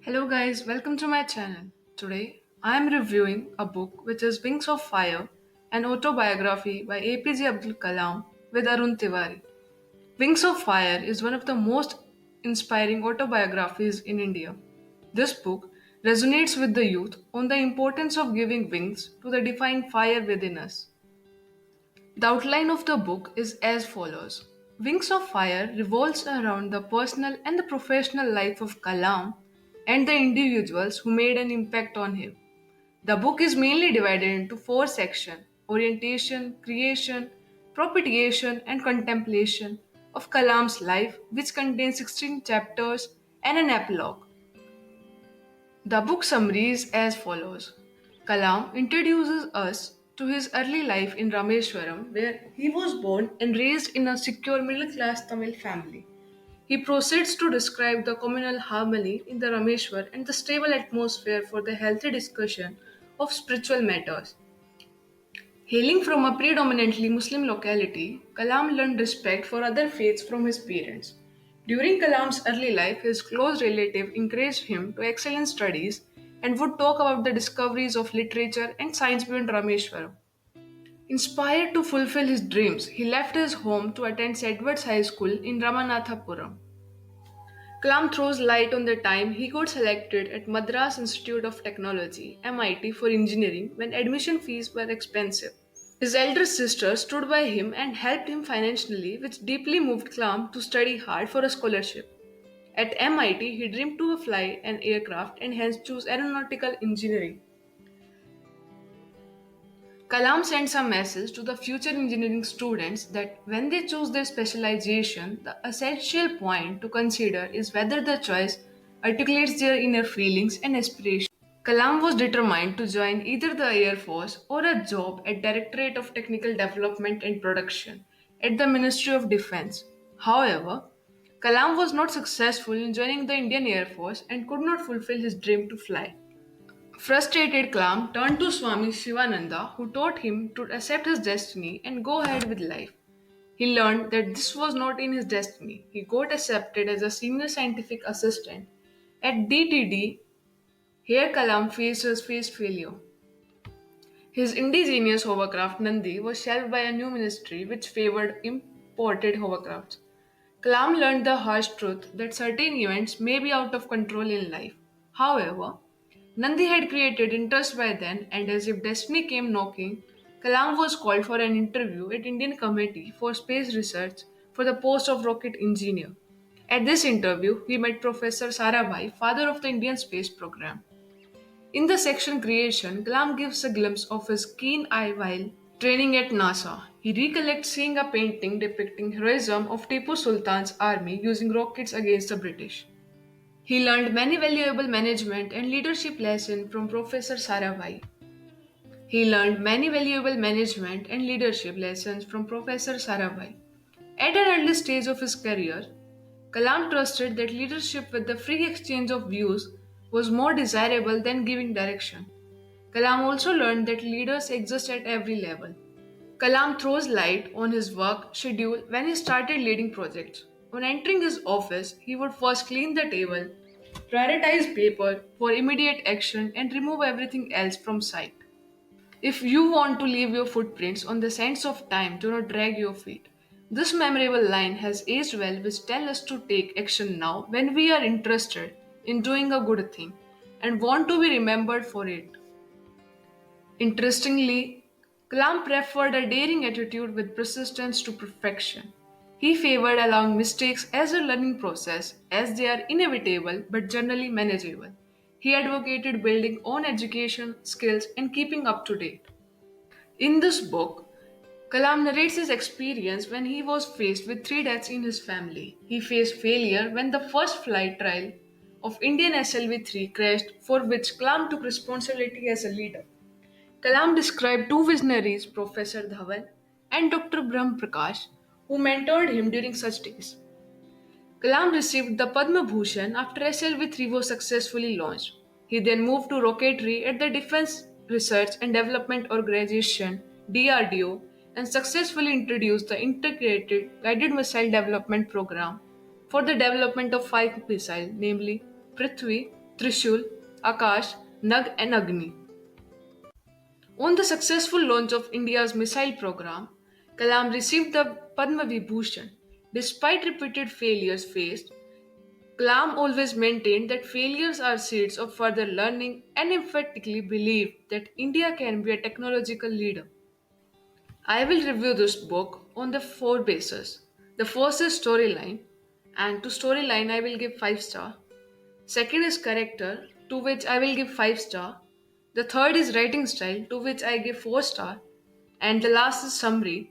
Hello guys, welcome to my channel. Today I am reviewing a book which is Wings of Fire, an autobiography by APJ Abdul Kalam with Arun Tiwari. Wings of Fire is one of the most inspiring autobiographies in India. This book resonates with the youth on the importance of giving wings to the divine fire within us. The outline of the book is as follows. Wings of Fire revolves around the personal and the professional life of Kalam and the individuals who made an impact on him. The book is mainly divided into four sections: orientation, creation, propagation, and contemplation of Kalam's life, which contains 16 chapters and an epilogue. The book summary is as follows. Kalam introduces us to his early life in Rameswaram, where he was born and raised in a secure middle class Tamil family. He proceeds to describe the communal harmony in the Rameshwar and the stable atmosphere for the healthy discussion of spiritual matters. Hailing from a predominantly Muslim locality, Kalam learned respect for other faiths from his parents. During Kalam's early life, his close relative encouraged him to excel in studies and would talk about the discoveries of literature and science beyond Rameshwaram. Inspired to fulfill his dreams, he left his home to attend St. Edward's High School in Ramanathapuram. Kalam throws light on the time he got selected at Madras Institute of Technology (MIT) for engineering when admission fees were expensive. His elder sister stood by him and helped him financially, which deeply moved Kalam to study hard for a scholarship. At MIT, he dreamed to fly an aircraft and hence chose aeronautical engineering. Kalam sends a message to the future engineering students that when they choose their specialization, the essential point to consider is whether the choice articulates their inner feelings and aspirations. Kalam was determined to join either the Air Force or a job at Directorate of Technical Development and Production at the Ministry of Defense. However, Kalam was not successful in joining the Indian Air Force and could not fulfill his dream to fly. Frustrated, Kalam turned to Swami Shivananda, who taught him to accept his destiny and go ahead with life. He learned that this was not in his destiny. He got accepted as a senior scientific assistant at DTD. Here Kalam faced failure. His indigenous hovercraft Nandi was shelved by a new ministry which favored imported hovercrafts. Kalam learned the harsh truth that certain events may be out of control in life. However, Nandi had created interest by then, and as if destiny came knocking, Kalam was called for an interview at Indian Committee for Space Research for the post of rocket engineer. At this interview, he met Professor Sarabhai, father of the Indian space program. In the section Creation, Kalam gives a glimpse of his keen eye while training at NASA. He recollects seeing a painting depicting heroism of Tipu Sultan's army using rockets against the British. He learned many valuable management and leadership lessons from Professor Sarabhai. He learned many valuable management and leadership lessons from Professor Sarabhai. At an early stage of his career, Kalam trusted that leadership with the free exchange of views was more desirable than giving direction. Kalam also learned that leaders exist at every level. Kalam throws light on his work schedule when he started leading projects. On entering his office, he would first clean the table, prioritize paper for immediate action, and remove everything else from sight. If you want to leave your footprints on the sands of time, do not drag your feet. This memorable line has aged well, which tells us to take action now when we are interested in doing a good thing and want to be remembered for it. Interestingly, Kalam preferred a daring attitude with persistence to perfection. He favored allowing mistakes as a learning process, as they are inevitable but generally manageable. He advocated building on education, skills, and keeping up to date. In this book, Kalam narrates his experience when he was faced with three deaths in his family. He faced failure when the first flight trial of Indian SLV 3 crashed, for which Kalam took responsibility as a leader. Kalam described two visionaries, Professor Dhawan and Dr. Brahm Prakash, who mentored him during such days. Kalam received the Padma Bhushan after SLV-3 was successfully launched. He then moved to rocketry at the Defense Research and Development Organization (DRDO) and successfully introduced the Integrated Guided Missile Development Program for the development of five missiles, namely Prithvi, Trishul, Akash, Nag, and Agni. On the successful launch of India's missile program, Kalam received the Padma Vibhushan. Despite repeated failures faced, Kalam always maintained that failures are seeds of further learning and emphatically believed that India can be a technological leader. I will review this book on the four bases. The first is storyline, and to storyline I will give 5 star. Second is character, to which I will give 5 star. The third is writing style, to which I give 4 star. And the last is summary,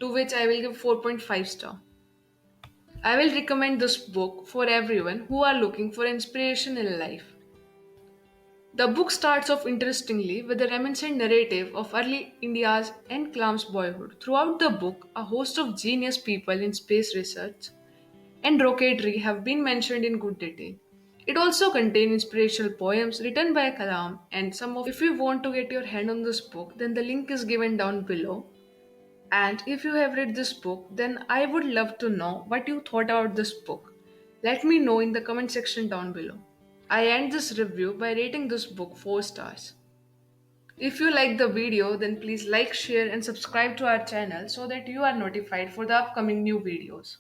to which I will give 4.5 star. I will recommend this book for everyone who are looking for inspiration in life. The book starts off interestingly with a reminiscent narrative of early India's and Kalam's boyhood. Throughout the book, a host of genius people in space research and rocketry have been mentioned in good detail. It also contains inspirational poems written by Kalam and some of. If you want to get your hand on this book, then the link is given down below. And if you have read this book, then I would love to know what you thought about this book. Let me know in the comment section down below. I end this review by rating this book 4 stars. If you like the video, then please like, share, and subscribe to our channel so that you are notified for the upcoming new videos.